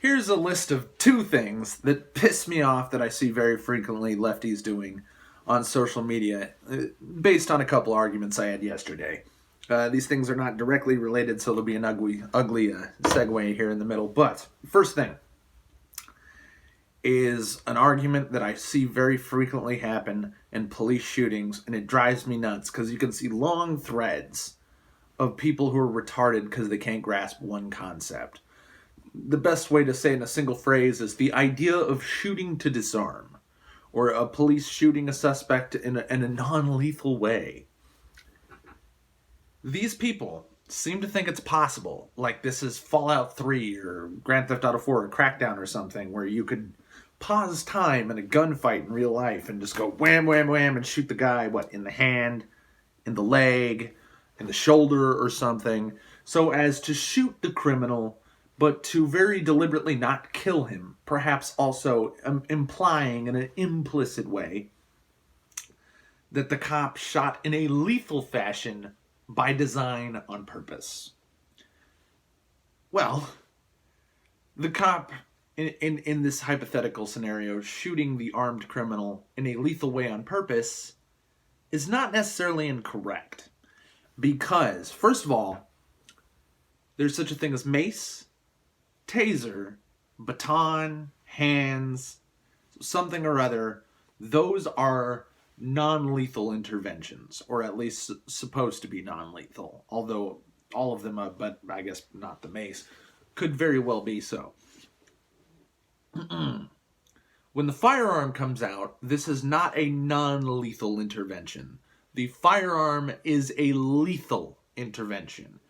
Here's a list of 2 things that piss me off that I see very frequently lefties doing on social media, based on a couple arguments I had yesterday. These things are not directly related, so there'll be an ugly segue here in the middle. But first thing is an argument that I see very frequently happen in police shootings, and it drives me nuts because you can see long threads of people who are retarded because they can't grasp one concept. The best way to say it in a single phrase is the idea of shooting to disarm, or a police shooting a suspect in a non-lethal way. These people seem to think it's possible, like this is Fallout 3 or Grand Theft Auto 4 or Crackdown or something, where you could pause time in a gunfight in real life and just go wham, wham, wham and shoot the guy, in the hand, in the leg, in the shoulder or something, so as to shoot the criminal, but to very deliberately not kill him, perhaps also implying in an implicit way that the cop shot in a lethal fashion by design on purpose. Well, the cop in this hypothetical scenario shooting the armed criminal in a lethal way on purpose is not necessarily incorrect. Because, first of all, there's such a thing as mace, taser, baton, hands, something or other. Those are non-lethal interventions, or at least supposed to be non-lethal. Although all of them, but I guess not the mace, could very well be so. When the firearm comes out, this is not a non-lethal intervention. The firearm is a lethal intervention.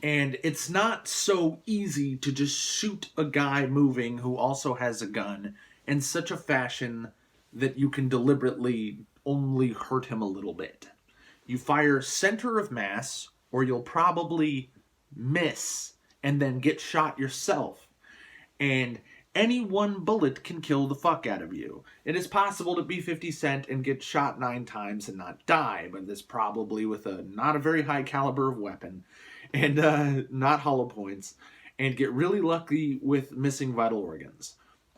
And it's not so easy to just shoot a guy moving who also has a gun in such a fashion that you can deliberately only hurt him a little bit. You fire center of mass, or you'll probably miss and then get shot yourself. And any one bullet can kill the fuck out of you. It is possible to be 50 Cent and get shot 9 times and not die, but this probably with not a very high caliber of weapon, and not hollow points, and get really lucky with missing vital organs.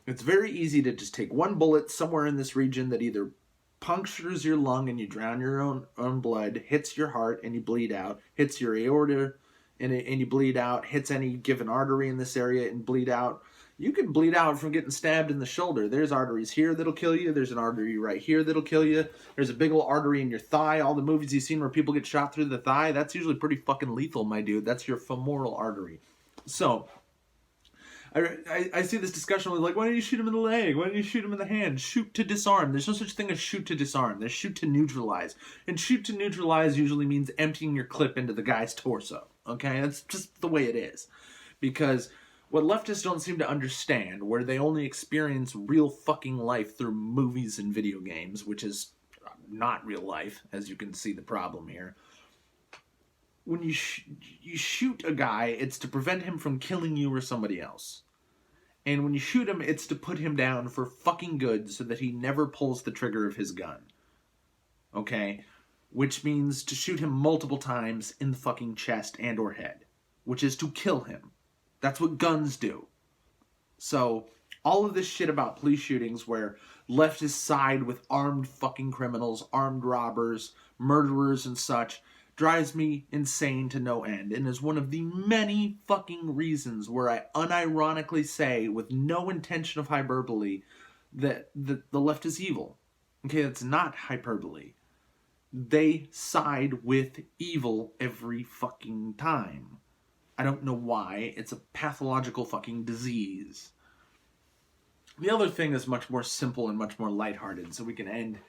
It's very easy to just take one bullet somewhere in this region that either punctures your lung and you drown your own blood, hits your heart and you bleed out, hits your aorta and you bleed out, hits any given artery in this area and bleed out. You can bleed out from getting stabbed in the shoulder. There's arteries here that'll kill you. There's an artery right here that'll kill you. There's a big old artery in your thigh. All the movies you've seen where people get shot through the thigh, that's usually pretty fucking lethal, my dude. That's your femoral artery. So, I see this discussion with like, why don't you shoot him in the leg? Why don't you shoot him in the hand? Shoot to disarm. There's no such thing as shoot to disarm. There's shoot to neutralize. And shoot to neutralize usually means emptying your clip into the guy's torso. Okay? That's just the way it is. Because what leftists don't seem to understand, where they only experience real fucking life through movies and video games, which is not real life, as you can see the problem here. When you shoot a guy, it's to prevent him from killing you or somebody else. And when you shoot him, it's to put him down for fucking good so that he never pulls the trigger of his gun. Okay? Which means to shoot him multiple times in the fucking chest and or head. Which is to kill him. That's what guns do. So, all of this shit about police shootings where leftists side with armed fucking criminals, armed robbers, murderers and such, drives me insane to no end, and is one of the many fucking reasons where I unironically say, with no intention of hyperbole, that the left is evil. Okay, that's not hyperbole. They side with evil every fucking time. I don't know why. It's a pathological fucking disease. The other thing is much more simple and much more lighthearted, so we can end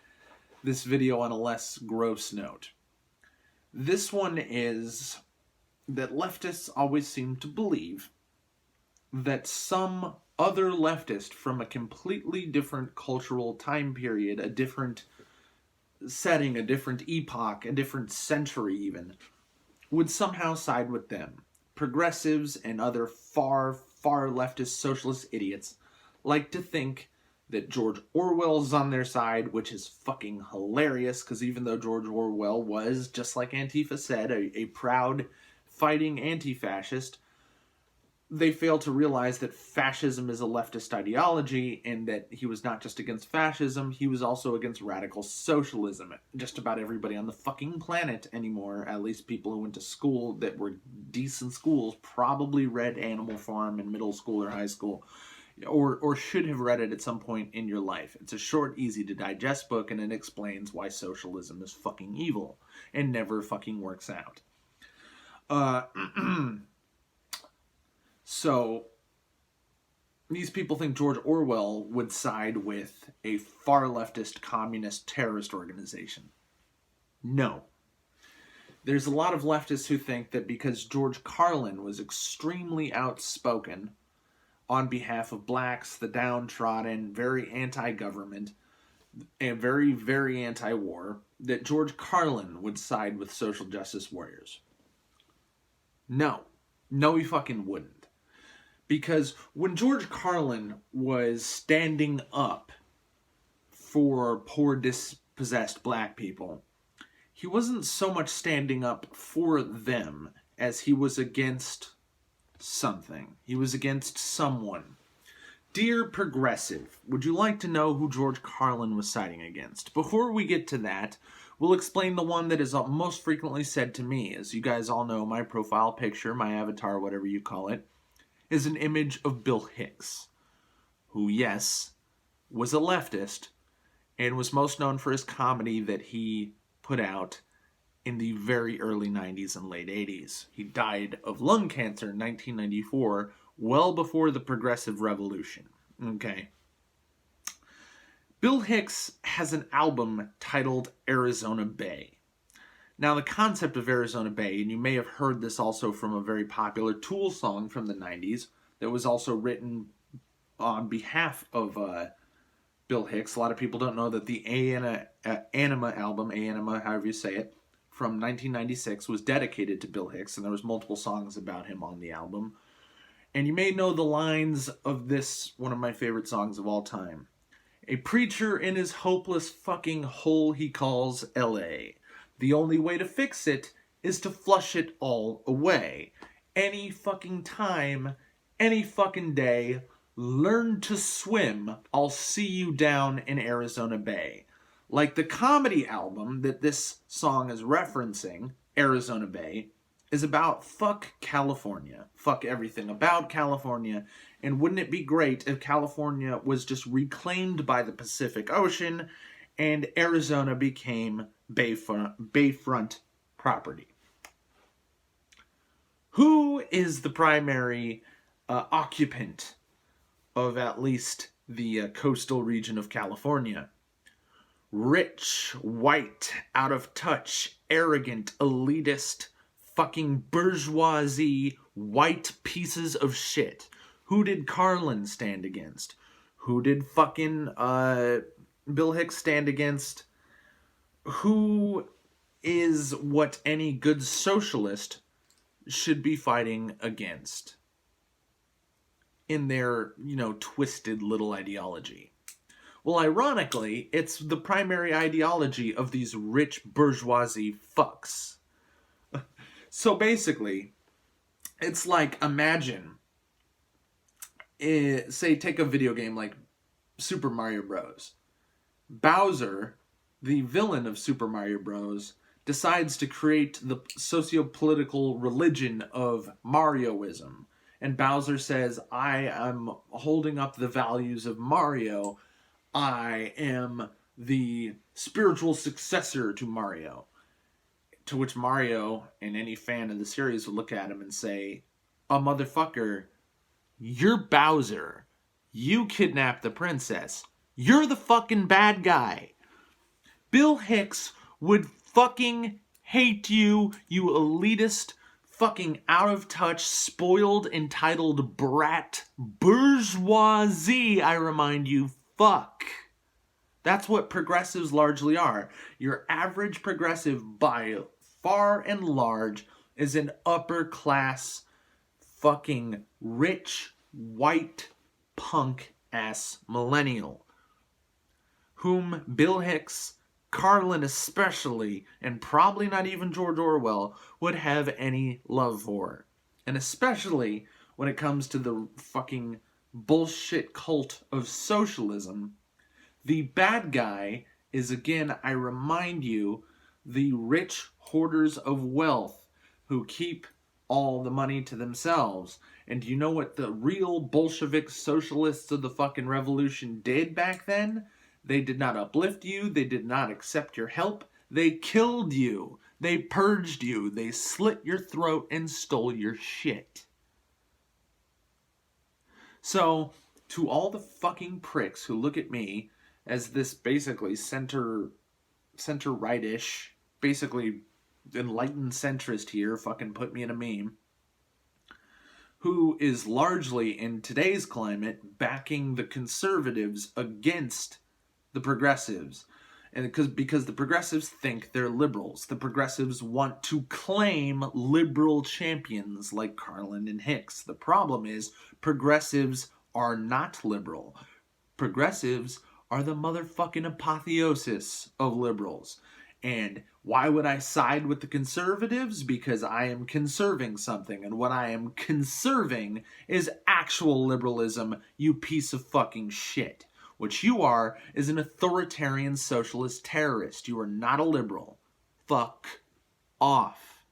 this video on a less gross note. This one is that leftists always seem to believe that some other leftist from a completely different cultural time period, a different setting, a different epoch, a different century even, would somehow side with them. Progressives and other far, far leftist socialist idiots like to think that George Orwell's on their side, which is fucking hilarious, because even though George Orwell was, just like Antifa said, a proud fighting anti-fascist, they fail to realize that fascism is a leftist ideology, and that he was not just against fascism, he was also against radical socialism. Just about everybody on the fucking planet anymore, at least people who went to school that were decent schools, probably read Animal Farm in middle school or high school, or should have read it at some point in your life. It's a short, easy to digest book, and it explains why socialism is fucking evil and never fucking works out. So, these people think George Orwell would side with a far leftist communist terrorist organization. No. There's a lot of leftists who think that because George Carlin was extremely outspoken on behalf of blacks, the downtrodden, very anti-government, and very, very anti-war, that George Carlin would side with social justice warriors. No. No, he fucking wouldn't. Because when George Carlin was standing up for poor, dispossessed black people, he wasn't so much standing up for them as he was against something. He was against someone. Dear Progressive, would you like to know who George Carlin was siding against? Before we get to that, we'll explain the one that is most frequently said to me. As you guys all know, my profile picture, my avatar, whatever you call it, is an image of Bill Hicks, who, yes, was a leftist and was most known for his comedy that he put out in the very early 90s and late 80s. He died of lung cancer in 1994, well before the Progressive Revolution. Okay. Bill Hicks has an album titled Arizona Bay. Now, the concept of Arizona Bay, and you may have heard this also from a very popular Tool song from the 90s that was also written on behalf of Bill Hicks. A lot of people don't know that the Anima album, Anima, however you say it, from 1996 was dedicated to Bill Hicks, and there was multiple songs about him on the album. And you may know the lines of this, one of my favorite songs of all time. A preacher in his hopeless fucking hole he calls L.A. The only way to fix it is to flush it all away. Any fucking time, any fucking day, learn to swim. I'll see you down in Arizona Bay. Like the comedy album that this song is referencing, Arizona Bay, is about fuck California. Fuck everything about California. And wouldn't it be great if California was just reclaimed by the Pacific Ocean and Arizona became Bayfront property? Who is the primary occupant of at least the coastal region of California? Rich, white, out of touch, arrogant, elitist, fucking bourgeoisie, white pieces of shit. Who did Carlin stand against? Who did fucking Bill Hicks stand against? Who is what any good socialist should be fighting against in their, twisted little ideology? Well, ironically, it's the primary ideology of these rich bourgeoisie fucks. So basically, it's like, imagine, say, take a video game like Super Mario Bros. Bowser, the villain of Super Mario Bros., decides to create the socio-political religion of Marioism. And Bowser says, I am holding up the values of Mario. I am the spiritual successor to Mario. To which Mario, and any fan of the series, would look at him and say, motherfucker, you're Bowser. You kidnapped the princess. You're the fucking bad guy. Bill Hicks would fucking hate you, you elitist, fucking out of touch, spoiled, entitled brat, bourgeoisie, I remind you, fuck. That's what progressives largely are. Your average progressive, by far and large, is an upper class, fucking rich, white, punk ass millennial, whom Bill Hicks, Carlin especially, and probably not even George Orwell, would have any love for. And especially when it comes to the fucking bullshit cult of socialism, the bad guy is, again, I remind you, the rich hoarders of wealth who keep all the money to themselves. And do you know what the real Bolshevik socialists of the fucking revolution did back then? They did not uplift you. They did not accept your help. They killed you. They purged you. They slit your throat and stole your shit. So, to all the fucking pricks who look at me as this basically center-right-ish, basically enlightened centrist here, fucking put me in a meme, who is largely, in today's climate, backing the conservatives against the progressives. And because the progressives think they're liberals. The progressives want to claim liberal champions like Carlin and Hicks. The problem is progressives are not liberal. Progressives are the motherfucking apotheosis of liberals. And why would I side with the conservatives? Because I am conserving something. And what I am conserving is actual liberalism, you piece of fucking shit. What you are is an authoritarian socialist terrorist. You are not a liberal. Fuck off.